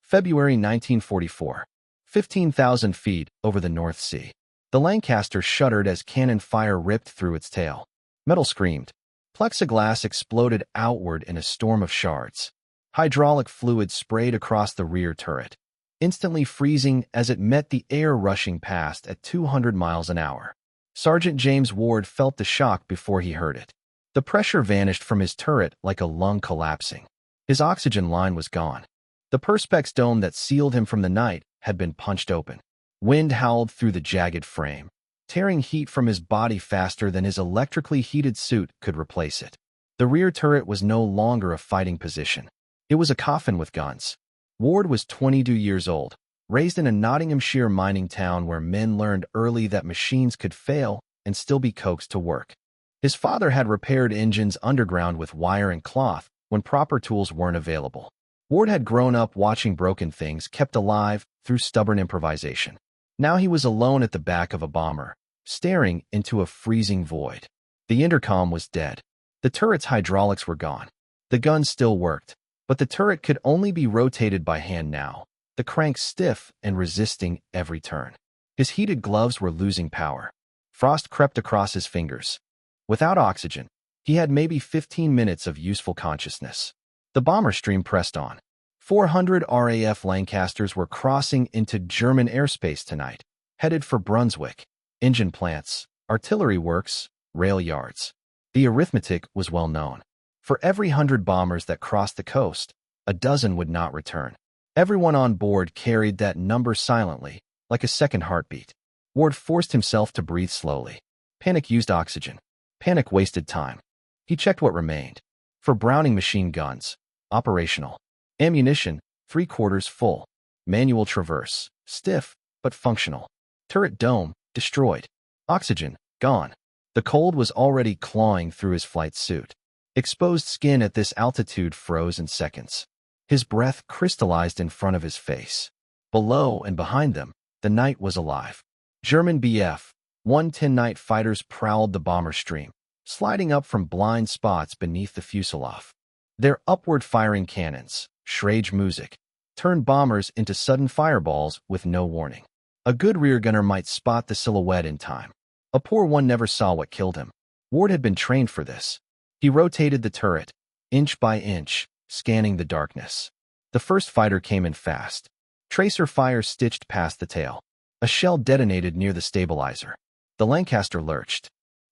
February 1944. 15,000 feet over the North Sea. The Lancaster shuddered as cannon fire ripped through its tail. Metal screamed. Plexiglass exploded outward in a storm of shards. Hydraulic fluid sprayed across the rear turret, instantly freezing as it met the air rushing past at 200 miles an hour. Sergeant James Ward felt the shock before he heard it. The pressure vanished from his turret like a lung collapsing. His oxygen line was gone. The perspex dome that sealed him from the night had been punched open. Wind howled through the jagged frame, tearing heat from his body faster than his electrically heated suit could replace it. The rear turret was no longer a fighting position. It was a coffin with guns. Ward was 22 years old, raised in a Nottinghamshire mining town where men learned early that machines could fail and still be coaxed to work. His father had repaired engines underground with wire and cloth when proper tools weren't available. Ward had grown up watching broken things kept alive through stubborn improvisation. Now he was alone at the back of a bomber, staring into a freezing void. The intercom was dead. The turret's hydraulics were gone. The gun still worked, but the turret could only be rotated by hand now, the crank stiff and resisting every turn. His heated gloves were losing power. Frost crept across his fingers. Without oxygen, he had maybe 15 minutes of useful consciousness. The bomber stream pressed on. 400 RAF Lancasters were crossing into German airspace tonight, headed for Brunswick. Engine plants, artillery works, rail yards. The arithmetic was well known. For every 100 bombers that crossed the coast, a dozen would not return. Everyone on board carried that number silently, like a second heartbeat. Ward forced himself to breathe slowly. Panic used oxygen. Panic wasted time. He checked what remained. For Browning machine guns, operational. Ammunition, 3/4 full. Manual traverse, stiff, but functional. Turret dome, destroyed. Oxygen, gone. The cold was already clawing through his flight suit. Exposed skin at this altitude froze in seconds. His breath crystallized in front of his face. Below and behind them, the night was alive. German Bf. 110 night fighters prowled the bomber stream, sliding up from blind spots beneath the fuselage. Their upward-firing cannons, Schrage music, turned bombers into sudden fireballs with no warning. A good rear gunner might spot the silhouette in time. A poor one never saw what killed him. Ward had been trained for this. He rotated the turret, inch by inch, scanning the darkness. The first fighter came in fast. Tracer fire stitched past the tail. A shell detonated near the stabilizer. The Lancaster lurched.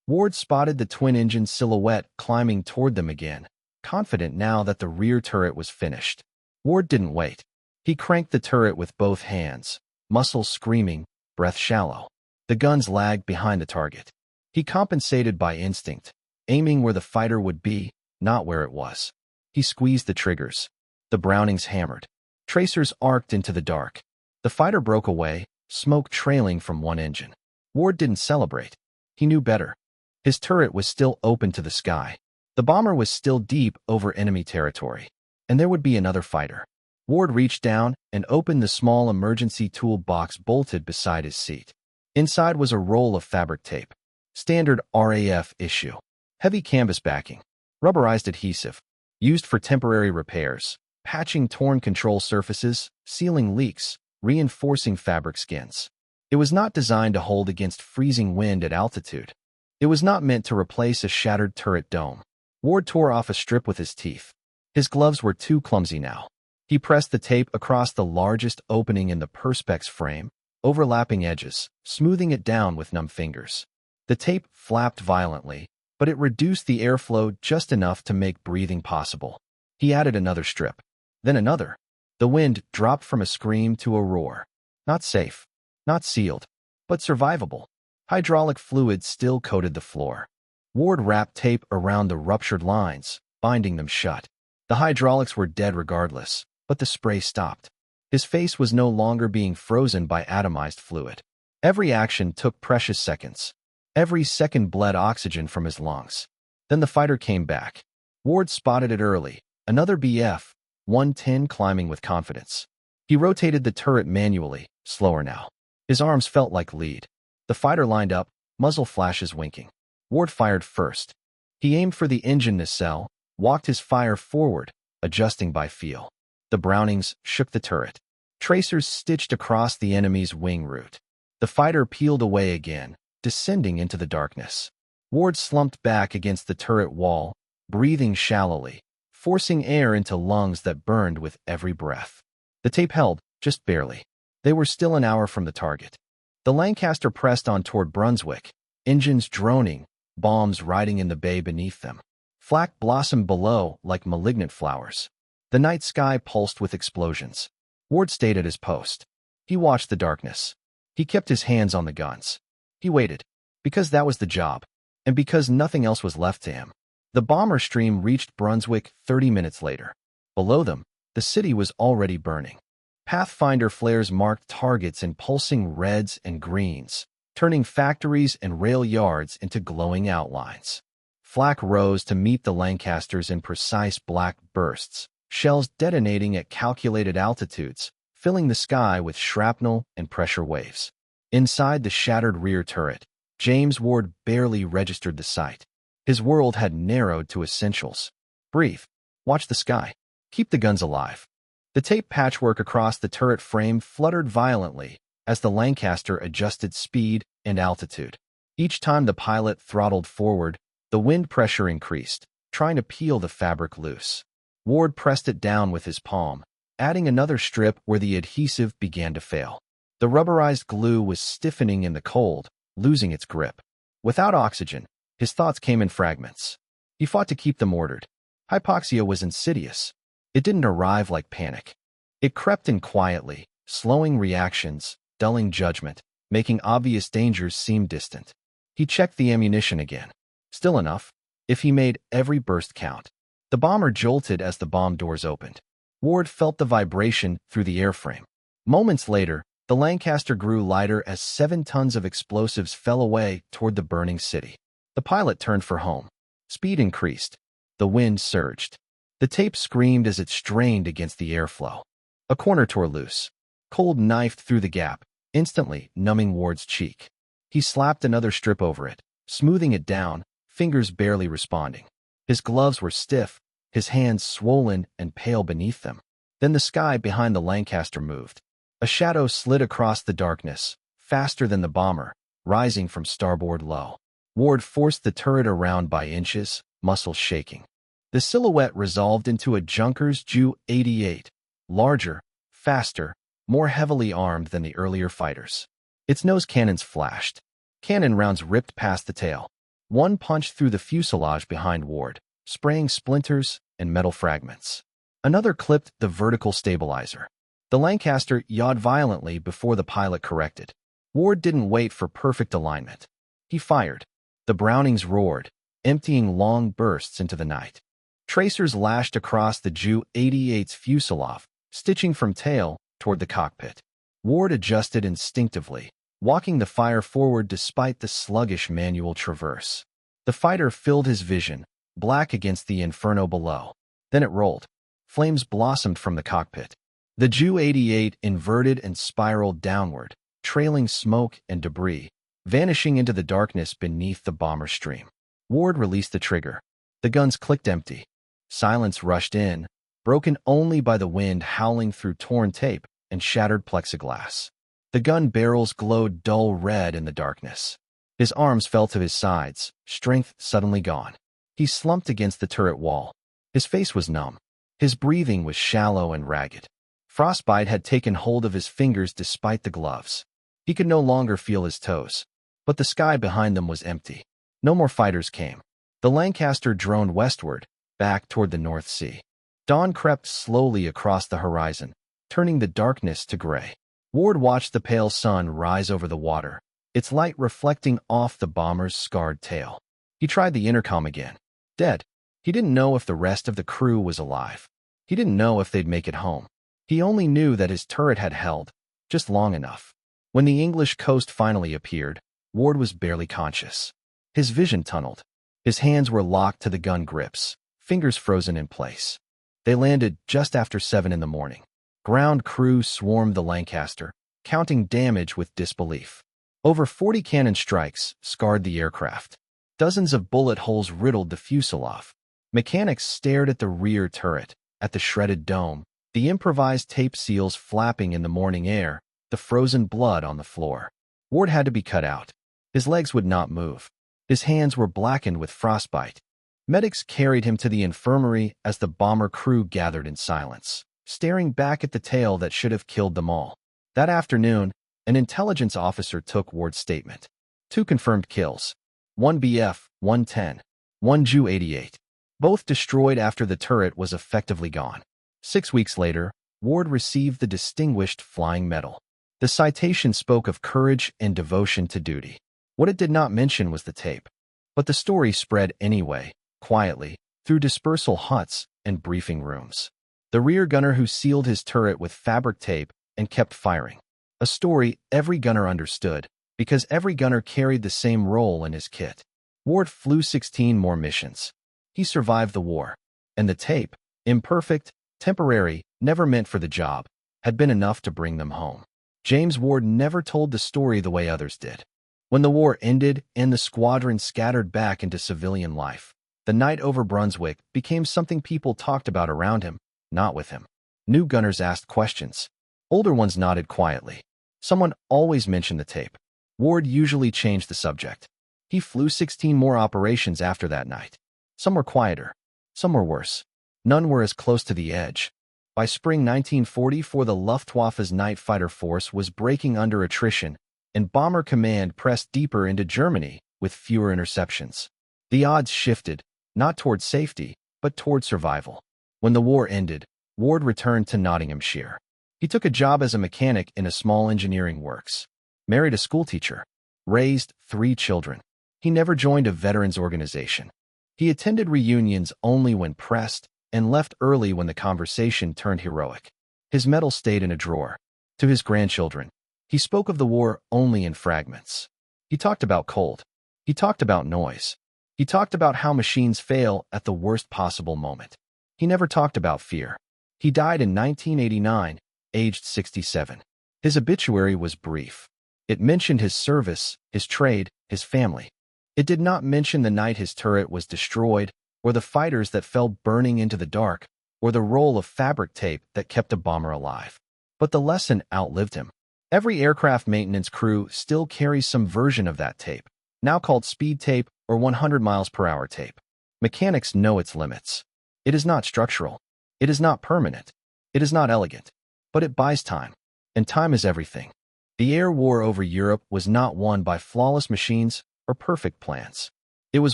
Ward spotted the twin-engine silhouette climbing toward them again, confident now that the rear turret was finished. Ward didn't wait. He cranked the turret with both hands, muscles screaming, breath shallow. The guns lagged behind the target. He compensated by instinct, aiming where the fighter would be, not where it was. He squeezed the triggers. The Brownings hammered. Tracers arced into the dark. The fighter broke away, smoke trailing from one engine. Ward didn't celebrate. He knew better. His turret was still open to the sky. The bomber was still deep over enemy territory. And there would be another fighter. Ward reached down and opened the small emergency toolbox bolted beside his seat. Inside was a roll of fabric tape. Standard RAF issue. Heavy canvas backing. Rubberized adhesive. Used for temporary repairs. Patching torn control surfaces, sealing leaks, reinforcing fabric skins. It was not designed to hold against freezing wind at altitude. It was not meant to replace a shattered turret dome. Ward tore off a strip with his teeth. His gloves were too clumsy now. He pressed the tape across the largest opening in the perspex frame, overlapping edges, smoothing it down with numb fingers. The tape flapped violently, but it reduced the airflow just enough to make breathing possible. He added another strip. Then another. The wind dropped from a scream to a roar. Not safe. Not sealed. But survivable. Hydraulic fluid still coated the floor. Ward wrapped tape around the ruptured lines, binding them shut. The hydraulics were dead regardless, but the spray stopped. His face was no longer being frozen by atomized fluid. Every action took precious seconds. Every second bled oxygen from his lungs. Then the fighter came back. Ward spotted it early. Another Bf. 110 climbing with confidence. He rotated the turret manually, slower now. His arms felt like lead. The fighter lined up, muzzle flashes winking. Ward fired first. He aimed for the engine nacelle, walked his fire forward, adjusting by feel. The Brownings shook the turret. Tracers stitched across the enemy's wing route. The fighter peeled away again, descending into the darkness. Ward slumped back against the turret wall, breathing shallowly, forcing air into lungs that burned with every breath. The tape held, just barely. They were still an hour from the target. The Lancaster pressed on toward Brunswick, engines droning, bombs riding in the bay beneath them. Flak blossomed below like malignant flowers. The night sky pulsed with explosions. Ward stayed at his post. He watched the darkness. He kept his hands on the guns. He waited, because that was the job, and because nothing else was left to him. The bomber stream reached Brunswick 30 minutes later. Below them, the city was already burning. Pathfinder flares marked targets in pulsing reds and greens, turning factories and rail yards into glowing outlines. Flak rose to meet the Lancasters in precise black bursts, shells detonating at calculated altitudes, filling the sky with shrapnel and pressure waves. Inside the shattered rear turret, James Ward barely registered the sight. His world had narrowed to essentials. Breathe. Watch the sky. Keep the guns alive. The tape patchwork across the turret frame fluttered violently as the Lancaster adjusted speed and altitude. Each time the pilot throttled forward, the wind pressure increased, trying to peel the fabric loose. Ward pressed it down with his palm, adding another strip where the adhesive began to fail. The rubberized glue was stiffening in the cold, losing its grip. Without oxygen, his thoughts came in fragments. He fought to keep them ordered. Hypoxia was insidious. It didn't arrive like panic. It crept in quietly, slowing reactions, dulling judgment, making obvious dangers seem distant. He checked the ammunition again. Still enough, if he made every burst count. The bomber jolted as the bomb doors opened. Ward felt the vibration through the airframe. Moments later, the Lancaster grew lighter as 7 tons of explosives fell away toward the burning city. The pilot turned for home. Speed increased. The wind surged. The tape screamed as it strained against the airflow. A corner tore loose. Cold knifed through the gap, instantly numbing Ward's cheek. He slapped another strip over it, smoothing it down, fingers barely responding. His gloves were stiff, his hands swollen and pale beneath them. Then the sky behind the Lancaster moved. A shadow slid across the darkness, faster than the bomber, rising from starboard low. Ward forced the turret around by inches, muscles shaking. The silhouette resolved into a Junkers Ju-88, larger, faster, more heavily armed than the earlier fighters. Its nose cannons flashed. Cannon rounds ripped past the tail. One punched through the fuselage behind Ward, spraying splinters and metal fragments. Another clipped the vertical stabilizer. The Lancaster yawed violently before the pilot corrected. Ward didn't wait for perfect alignment. He fired. The Brownings roared, emptying long bursts into the night. Tracers lashed across the Ju-88's fuselage, stitching from tail toward the cockpit. Ward adjusted instinctively, walking the fire forward despite the sluggish manual traverse. The fighter filled his vision, black against the inferno below. Then it rolled. Flames blossomed from the cockpit. The Ju-88 inverted and spiraled downward, trailing smoke and debris, vanishing into the darkness beneath the bomber stream. Ward released the trigger. The guns clicked empty. Silence rushed in, broken only by the wind howling through torn tape and shattered plexiglass. The gun barrels glowed dull red in the darkness. His arms fell to his sides, strength suddenly gone. He slumped against the turret wall. His face was numb. His breathing was shallow and ragged. Frostbite had taken hold of his fingers despite the gloves. He could no longer feel his toes. But the sky behind them was empty. No more fighters came. The Lancaster droned westward, back toward the North Sea. Dawn crept slowly across the horizon, turning the darkness to gray. Ward watched the pale sun rise over the water, its light reflecting off the bomber's scarred tail. He tried the intercom again. Dead. He didn't know if the rest of the crew was alive. He didn't know if they'd make it home. He only knew that his turret had held, just long enough. When the English coast finally appeared, Ward was barely conscious. His vision tunneled. His hands were locked to the gun grips, fingers frozen in place. They landed just after 7 in the morning. Ground crew swarmed the Lancaster, counting damage with disbelief. Over 40 cannon strikes scarred the aircraft. Dozens of bullet holes riddled the fuselage. Mechanics stared at the rear turret, at the shredded dome, The improvised tape seals flapping in the morning air, the frozen blood on the floor. Ward had to be cut out. His legs would not move. His hands were blackened with frostbite. Medics carried him to the infirmary as the bomber crew gathered in silence, staring back at the tale that should have killed them all. That afternoon, an intelligence officer took Ward's statement. 2 confirmed kills. 1 BF-110. 1 Ju-88. Both destroyed after the turret was effectively gone. 6 weeks later, Ward received the Distinguished Flying Medal. The citation spoke of courage and devotion to duty. What it did not mention was the tape. But the story spread anyway, quietly, through dispersal huts and briefing rooms. The rear gunner who sealed his turret with fabric tape and kept firing. A story every gunner understood, because every gunner carried the same role in his kit. Ward flew 16 more missions. He survived the war. And the tape, imperfect, temporary, never meant for the job, had been enough to bring them home. James Ward never told the story the way others did. When the war ended and the squadron scattered back into civilian life, the night over Brunswick became something people talked about around him, not with him. New gunners asked questions. Older ones nodded quietly. Someone always mentioned the tape. Ward usually changed the subject. He flew 16 more operations after that night. Some were quieter. Some were worse. None were as close to the edge. By spring 1944, the Luftwaffe's night fighter force was breaking under attrition, and Bomber Command pressed deeper into Germany with fewer interceptions. The odds shifted, not toward safety, but toward survival. When the war ended, Ward returned to Nottinghamshire. He took a job as a mechanic in a small engineering works. Married a schoolteacher. Raised 3 children. He never joined a veterans organization. He attended reunions only when pressed, and left early when the conversation turned heroic. His medal stayed in a drawer. To his grandchildren, he spoke of the war only in fragments. He talked about cold. He talked about noise. He talked about how machines fail at the worst possible moment. He never talked about fear. He died in 1989, aged 67. His obituary was brief. It mentioned his service, his trade, his family. It did not mention the night his turret was destroyed, or the fighters that fell burning into the dark, or the roll of fabric tape that kept a bomber alive. But the lesson outlived him. Every aircraft maintenance crew still carries some version of that tape, now called speed tape or 100 miles per hour tape. Mechanics know its limits. It is not structural. It is not permanent. It is not elegant. But it buys time. And time is everything. The air war over Europe was not won by flawless machines or perfect plans. It was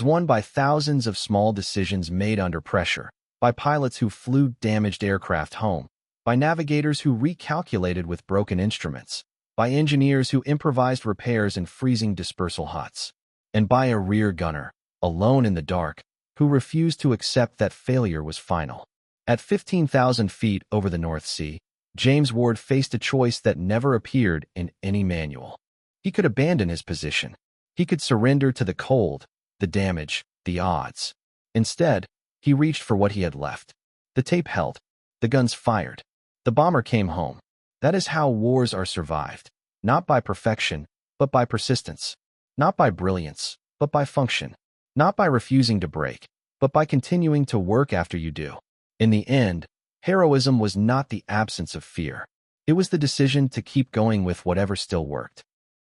won by thousands of small decisions made under pressure, by pilots who flew damaged aircraft home, by navigators who recalculated with broken instruments, by engineers who improvised repairs in freezing dispersal huts, and by a rear gunner, alone in the dark, who refused to accept that failure was final. At 15,000 feet over the North Sea, James Ward faced a choice that never appeared in any manual. He could abandon his position. He could surrender to the cold, the damage, the odds. Instead, he reached for what he had left. The tape held. The guns fired. The bomber came home. That is how wars are survived. Not by perfection, but by persistence. Not by brilliance, but by function. Not by refusing to break, but by continuing to work after you do. In the end, heroism was not the absence of fear. It was the decision to keep going with whatever still worked.